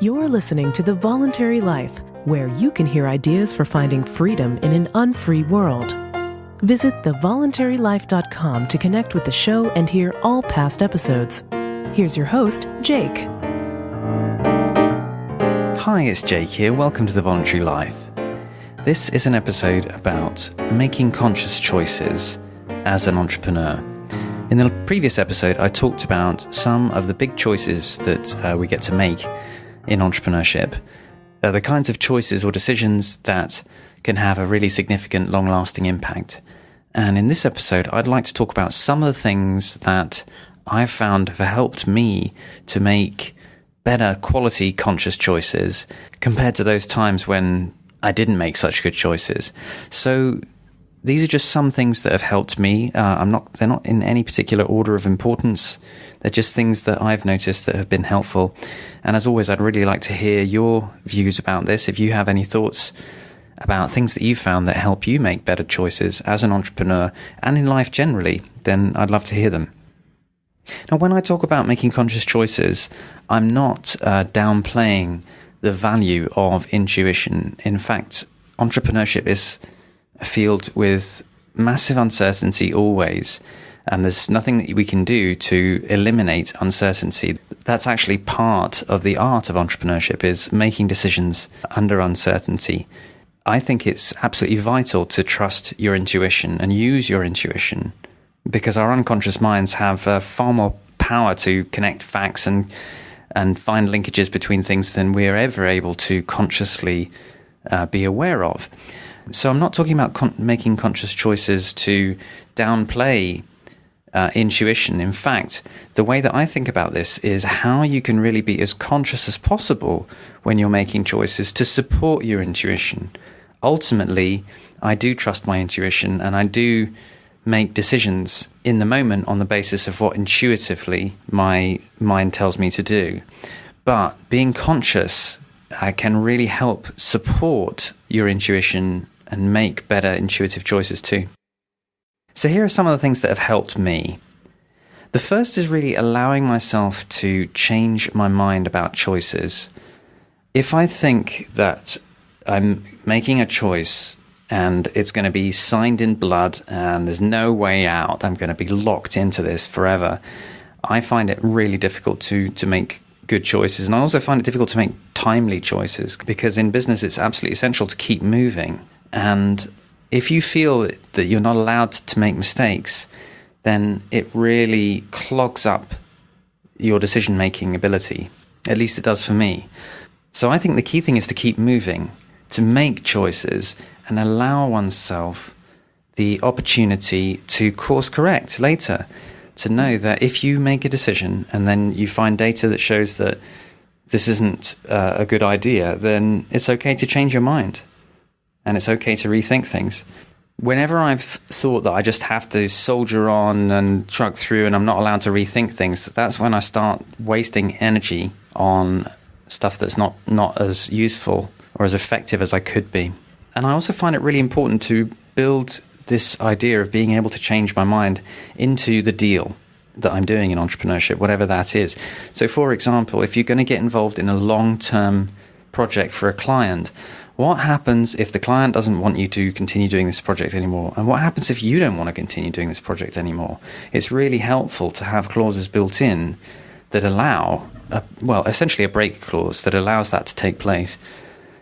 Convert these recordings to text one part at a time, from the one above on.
You're listening to The Voluntary Life, where you can hear ideas for finding freedom in an unfree world. Visit thevoluntarylife.com to connect with the show and hear all past episodes. Here's your host, Jake. Hi, it's Jake here. Welcome to The Voluntary Life. This is an episode about making conscious choices as an entrepreneur. In the previous episode, I talked about some of the big choices that we get to make in entrepreneurship, the kinds of choices or decisions that can have a really significant, long-lasting impact. And in this episode, I'd like to talk about some of the things that I've found have helped me to make better quality conscious choices compared to those times when I didn't make such good choices. So these are just some things that have helped me. They're not in any particular order of importance. They're just things that I've noticed that have been helpful. And as always, I'd really like to hear your views about this. If you have any thoughts about things that you've found that help you make better choices as an entrepreneur and in life generally, then I'd love to hear them. Now, when I talk about making conscious choices, I'm not downplaying the value of intuition. In fact, entrepreneurship is a field with massive uncertainty always, and there's nothing that we can do to eliminate uncertainty. That's actually part of the art of entrepreneurship, is making decisions under uncertainty. I think it's absolutely vital to trust your intuition and use your intuition, because our unconscious minds have far more power to connect facts and find linkages between things than we're ever able to consciously be aware of. So I'm not talking about making conscious choices to downplay intuition. In fact, the way that I think about this is how you can really be as conscious as possible when you're making choices to support your intuition. Ultimately, I do trust my intuition, and I do make decisions in the moment on the basis of what intuitively my mind tells me to do. But being conscious can really help support your intuition and make better intuitive choices too. So here are some of the things that have helped me. The first is really allowing myself to change my mind about choices. If I think that I'm making a choice and it's going to be signed in blood and there's no way out, I'm going to be locked into this forever, I find it really difficult to make good choices. And I also find it difficult to make timely choices, because in business it's absolutely essential to keep moving. And if you feel that you're not allowed to make mistakes, then it really clogs up your decision-making ability. At least it does for me. So I think the key thing is to keep moving, to make choices and allow oneself the opportunity to course correct later. To know that if you make a decision and then you find data that shows that this isn't a good idea, then it's okay to change your mind. And it's okay to rethink things. Whenever I've thought that I just have to soldier on and truck through and I'm not allowed to rethink things, that's when I start wasting energy on stuff that's not as useful or as effective as I could be. And I also find it really important to build this idea of being able to change my mind into the deal that I'm doing in entrepreneurship, whatever that is. So for example, if you're going to get involved in a long-term project for a client, what happens if the client doesn't want you to continue doing this project anymore? And what happens if you don't want to continue doing this project anymore? It's really helpful to have clauses built in that allow, essentially a break clause that allows that to take place.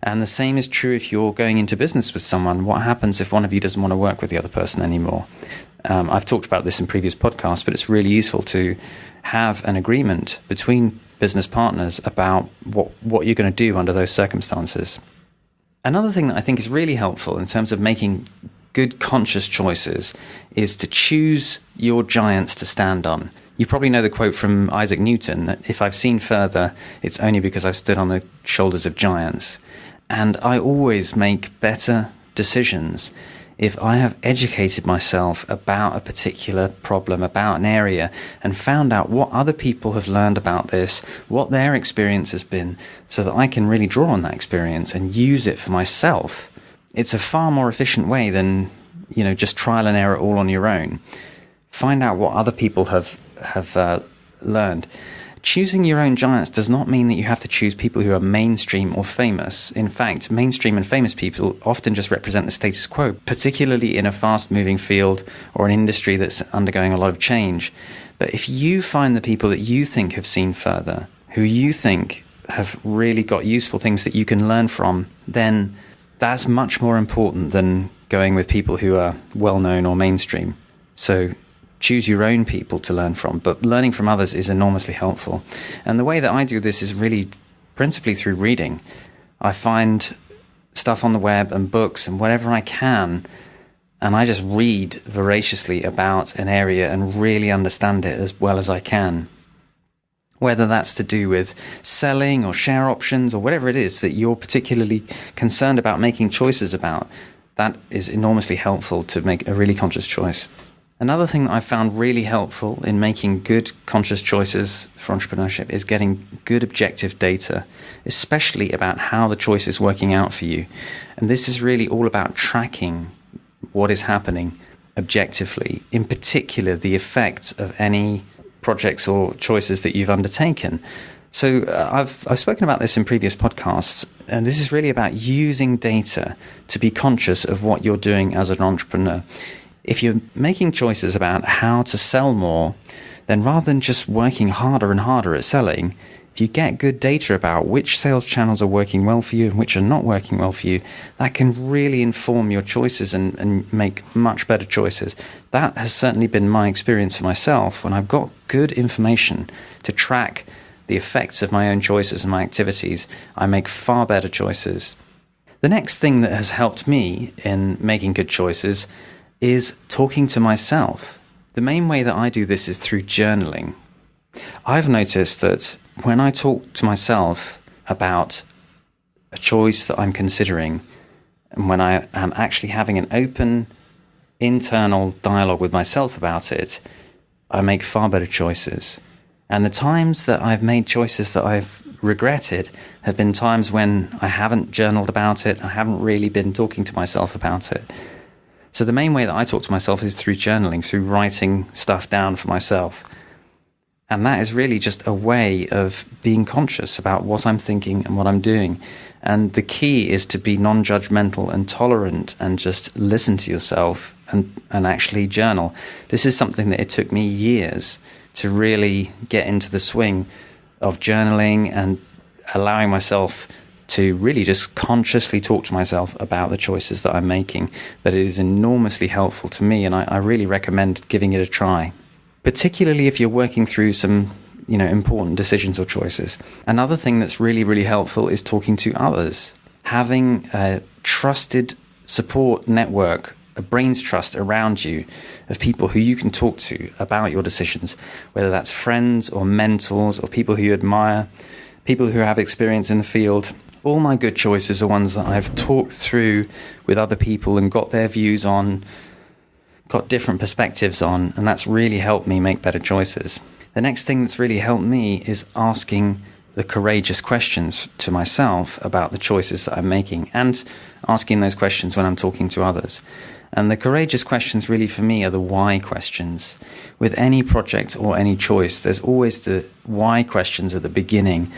And the same is true if you're going into business with someone. What happens if one of you doesn't want to work with the other person anymore? I've talked about this in previous podcasts, but it's really useful to have an agreement between business partners about what you're going to do under those circumstances. Another thing that I think is really helpful in terms of making good conscious choices is to choose your giants to stand on. You probably know the quote from Isaac Newton, that if I've seen further, it's only because I've stood on the shoulders of giants. And I always make better decisions if I have educated myself about a particular problem, about an area, and found out what other people have learned about this, what their experience has been, so that I can really draw on that experience and use it for myself. It's a far more efficient way than, just trial and error all on your own. Find out what other people have learned. Choosing your own giants does not mean that you have to choose people who are mainstream or famous. In fact, mainstream and famous people often just represent the status quo, particularly in a fast-moving field or an industry that's undergoing a lot of change. But if you find the people that you think have seen further, who you think have really got useful things that you can learn from, then that's much more important than going with people who are well-known or mainstream. So choose your own people to learn from, but learning from others is enormously helpful. And the way that I do this is really principally through reading. I find stuff on the web and books and whatever I can, and I just read voraciously about an area and really understand it as well as I can. Whether that's to do with selling or share options or whatever it is that you're particularly concerned about making choices about, that is enormously helpful to make a really conscious choice. Another thing that I found really helpful in making good conscious choices for entrepreneurship is getting good objective data, especially about how the choice is working out for you. And this is really all about tracking what is happening objectively, in particular the effects of any projects or choices that you've undertaken. So I've spoken about this in previous podcasts, and this is really about using data to be conscious of what you're doing as an entrepreneur. If you're making choices about how to sell more, then rather than just working harder and harder at selling, if you get good data about which sales channels are working well for you and which are not working well for you, that can really inform your choices and make much better choices. That has certainly been my experience for myself. When I've got good information to track the effects of my own choices and my activities, I make far better choices. The next thing that has helped me in making good choices is talking to myself. The main way that I do this is through journaling. I've noticed that when I talk to myself about a choice that I'm considering, and when I am actually having an open internal dialogue with myself about it, I make far better choices. And the times that I've made choices that I've regretted have been times when I haven't journaled about it, I haven't really been talking to myself about it. So the main way that I talk to myself is through journaling, through writing stuff down for myself. And that is really just a way of being conscious about what I'm thinking and what I'm doing. And the key is to be non-judgmental and tolerant and just listen to yourself and actually journal. This is something that it took me years to really get into the swing of journaling and allowing myself to really just consciously talk to myself about the choices that I'm making. But it is enormously helpful to me, and I really recommend giving it a try, particularly if you're working through some important decisions or choices. Another thing that's really, really helpful is talking to others. Having a trusted support network, a brain's trust around you of people who you can talk to about your decisions, whether that's friends or mentors or people who you admire, people who have experience in the field. All my good choices are ones that I've talked through with other people and got their views on, got different perspectives on, and that's really helped me make better choices. The next thing that's really helped me is asking the courageous questions to myself about the choices that I'm making and asking those questions when I'm talking to others. And the courageous questions really for me are the why questions. With any project or any choice, there's always the why questions at the beginning.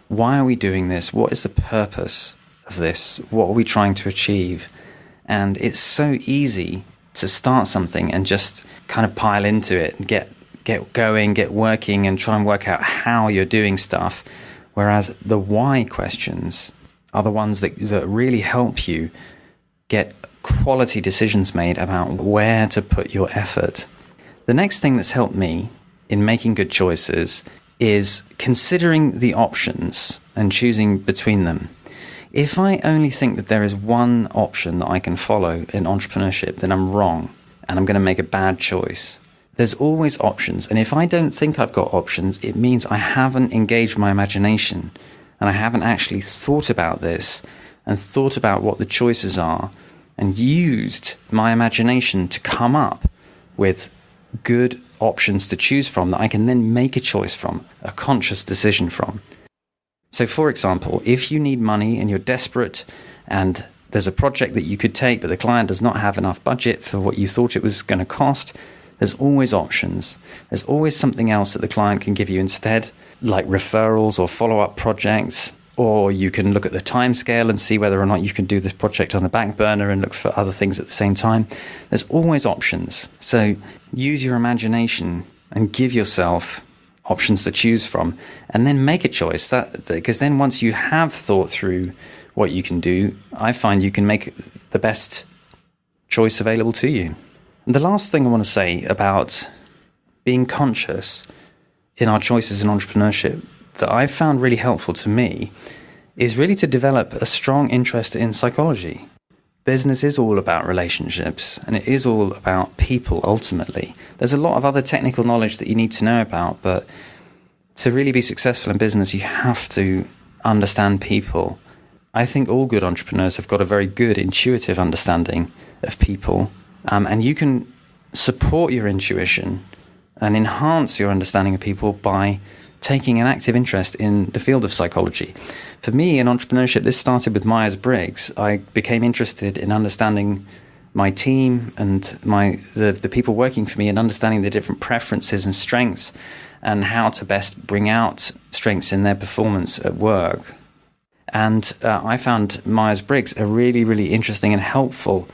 Why are we doing this? What is the purpose of this? What are we trying to achieve? And it's so easy to start something and just kind of pile into it and get going, get working and try and work out how you're doing stuff. Whereas the why questions are the ones that really help you get quality decisions made about where to put your effort. The next thing that's helped me in making good choices is considering the options and choosing between them. If I only think that there is one option that I can follow in entrepreneurship, then I'm wrong and I'm going to make a bad choice. There's always options, and if I don't think I've got options, it means I haven't engaged my imagination and I haven't actually thought about this and thought about what the choices are and used my imagination to come up with good options to choose from that I can then make a choice from, a conscious decision from. So for example, if you need money and you're desperate and there's a project that you could take but the client does not have enough budget for what you thought it was going to cost, There's always options. There's always something else that the client can give you instead, like referrals or follow-up projects, or you can look at the timescale and see whether or not you can do this project on the back burner and look for other things at the same time. There's always options. So use your imagination and give yourself options to choose from, and then make a choice. Because then once you have thought through what you can do, I find you can make the best choice available to you. And the last thing I want to say about being conscious in our choices in entrepreneurship that I've found really helpful to me is really to develop a strong interest in psychology. Business is all about relationships, and it is all about people ultimately. There's a lot of other technical knowledge that you need to know about, but to really be successful in business, you have to understand people. I think all good entrepreneurs have got a very good intuitive understanding of people, and you can support your intuition and enhance your understanding of people by taking an active interest in the field of psychology. For me, in entrepreneurship, this started with Myers-Briggs. I became interested in understanding my team and the people working for me, and understanding the different preferences and strengths and how to best bring out strengths in their performance at work. And I found Myers-Briggs a really, really interesting and helpful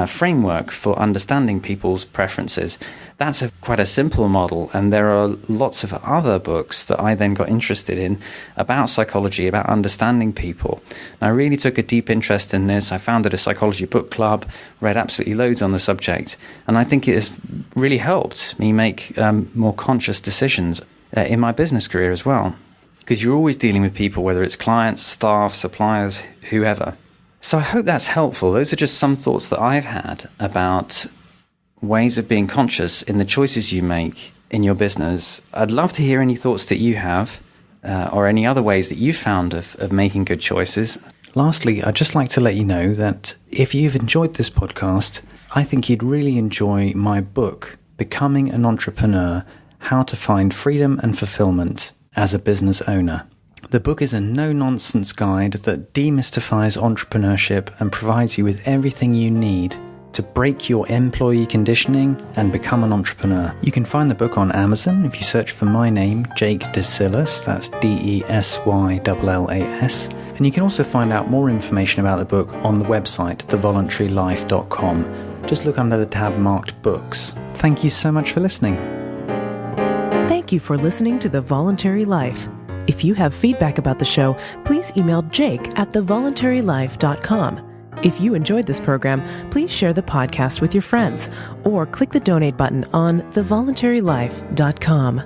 framework for understanding people's preferences. That's quite a simple model, and there are lots of other books that I then got interested in about psychology, about understanding people. And I really took a deep interest in this. I founded a psychology book club, read absolutely loads on the subject, and I think it has really helped me make more conscious decisions in my business career as well. Because you're always dealing with people, whether it's clients, staff, suppliers, whoever. So I hope that's helpful. Those are just some thoughts that I've had about ways of being conscious in the choices you make in your business. I'd love to hear any thoughts that you have, or any other ways that you've found of making good choices. Lastly, I'd just like to let you know that if you've enjoyed this podcast, I think you'd really enjoy my book, Becoming an Entrepreneur: How to Find Freedom and Fulfillment as a Business Owner. The book is a no-nonsense guide that demystifies entrepreneurship and provides you with everything you need to break your employee conditioning and become an entrepreneur. You can find the book on Amazon if you search for my name, Jake Desyllas, that's Desyllas, and you can also find out more information about the book on the website, thevoluntarylife.com. Just look under the tab marked Books. Thank you so much for listening. Thank you for listening to The Voluntary Life. If you have feedback about the show, please email jake@thevoluntarylife.com. If you enjoyed this program, please share the podcast with your friends or click the donate button on thevoluntarylife.com.